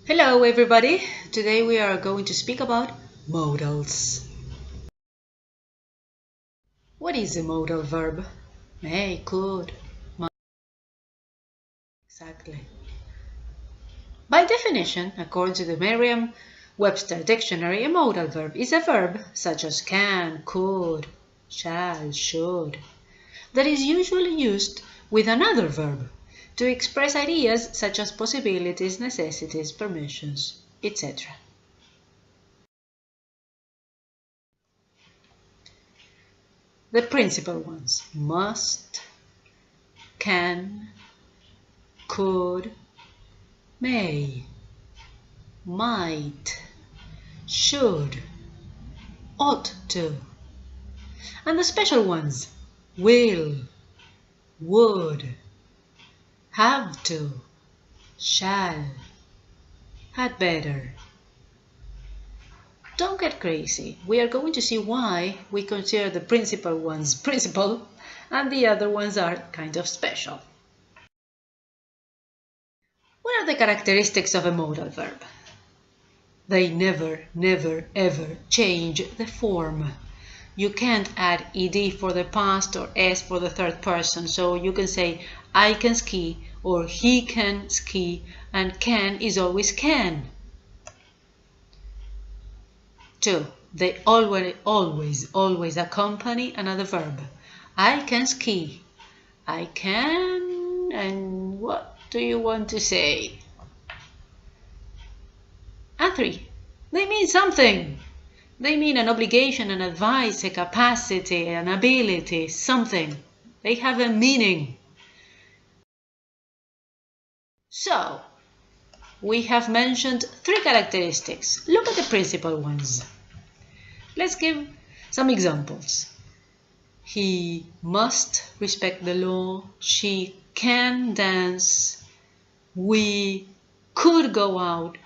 Hello everybody! Today we are going to speak about modals. What is a modal verb? May, could, might. Exactly. By definition, according to the Merriam-Webster dictionary, a modal verb is a verb such as can, could, shall, should, that is usually used with another verb to express ideas such as possibilities, necessities, permissions, etc. The principal ones: must, can, could, may, might, should, ought to. And the special ones: will, would, have to, shall, had better. Don't get crazy. We are going to see why we consider the principal ones principal and the other ones are kind of special. What are the characteristics of a modal verb? They never, ever change the form. You can't add ed for the past or s for the third person, so you can say I can ski or he can ski, and can is always can. 2. They always accompany another verb. I can ski. I can, and what do you want to say? And 3. They mean something. They mean an obligation, an advice, a capacity, an ability, something. They have a meaning. So, we have mentioned 3 characteristics. Look at the principal ones. Let's give some examples. He must respect the law. She can dance. We could go out.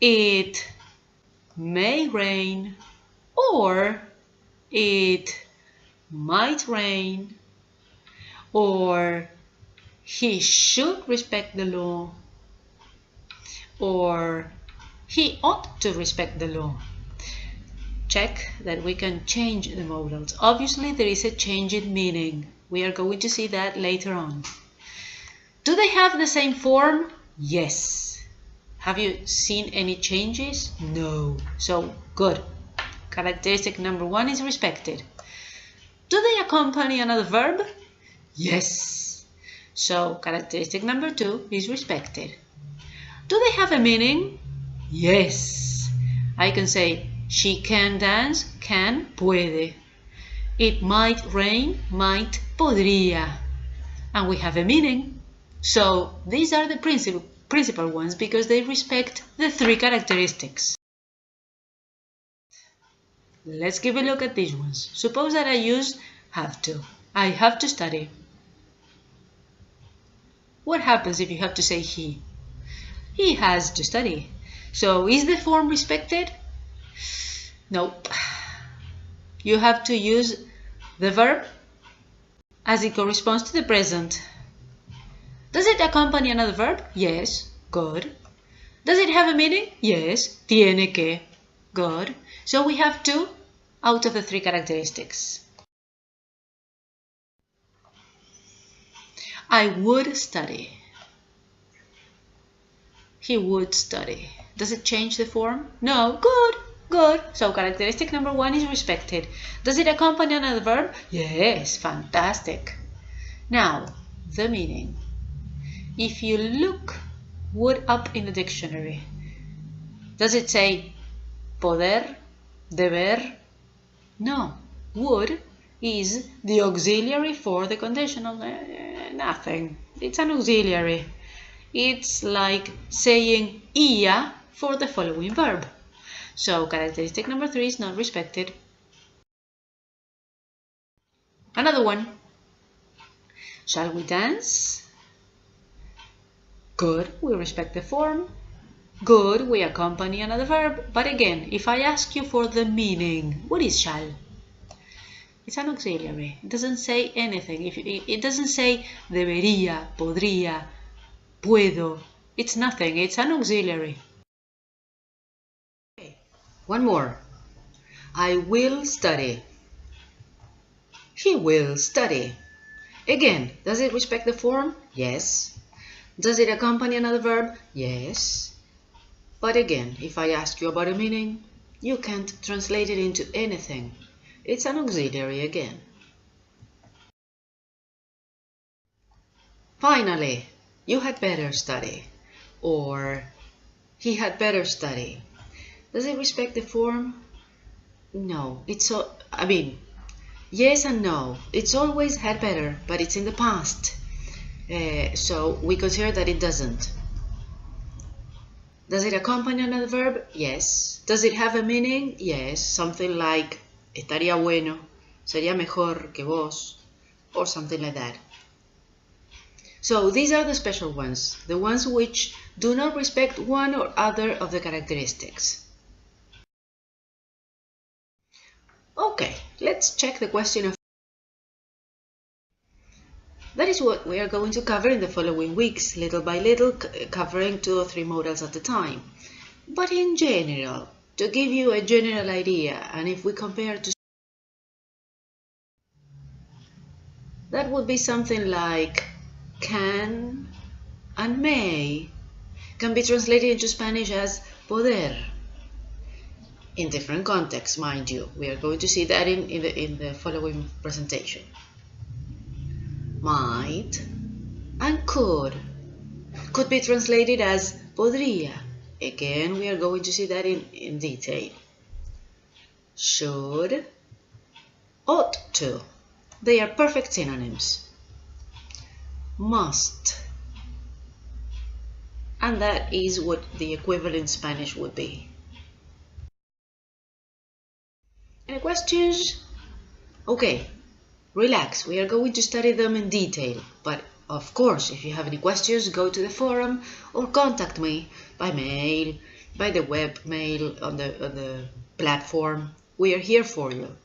It may rain, or it might rain, or he should respect the law, or he ought to respect the law. Check that we can change the modals. Obviously, there is a change in meaning. We are going to see that later on. Do they have the same form? Yes. Have you seen any changes? No. So, good. Characteristic number 1 is respected. Do they accompany another verb? Yes. So, characteristic number 2 is respected. Do they have a meaning? Yes. I can say, she can dance, can, puede. It might rain, might, podría. And we have a meaning. So these are the principal ones because they respect the 3 characteristics. Let's give a look at these ones. Suppose that I use have to. I have to study. What happens if you have to say he? He has to study. So is the form respected? Nope. You have to use the verb as it corresponds to the present. Does it accompany another verb? Yes. Good. Does it have a meaning? Yes. Tiene que. Good. So we have 2 out of the 3 characteristics. I would study. He would study. Does it change the form? No. Good. Good. So characteristic number 1 is respected. Does it accompany another verb? Yes. Fantastic. Now, the meaning. If you look would up in the dictionary, does it say poder, deber? No. Would is the auxiliary for the conditional. Nothing. It's an auxiliary. It's like saying ia for the following verb. So characteristic number 3 is not respected. Another one. Shall we dance? Good, we respect the form. Good, we accompany another verb. But again, if I ask you for the meaning, what is shall? It's an auxiliary. It doesn't say anything. It doesn't say debería, podría, puedo, It's nothing, it's an auxiliary. Okay. One more. I will study. He will study. Again, does it respect the form? Yes. Does it accompany another verb? Yes. But again, if I ask you about a meaning, you can't translate it into anything. It's an auxiliary again. Finally, you had better study. Or he had better study. Does it respect the form? No. Yes and no. It's always had better, but it's in the past. So we consider that it doesn't. Does it accompany another verb? Yes. Does it have a meaning? Yes. Something like estaría bueno, sería mejor que vos, or something like that. So these are the special ones, the ones which do not respect one or other of the characteristics. Okay, let's check the question of. That is what we are going to cover in the following weeks, little by little, covering 2 or 3 modals at a time. But in general, to give you a general idea, and if we compare to, that would be something like can and may can be translated into Spanish as poder. In different contexts, mind you. We are going to see that in the following presentation. Might and could be translated as podría. Again, we are going to see that in detail. Should, ought to. They are perfect synonyms. Must. And that is what the equivalent Spanish would be. Any questions? Okay, relax. We are going to study them in detail. But of course, if you have any questions, go to the forum or contact me by mail, by the web mail on the platform. We are here for you.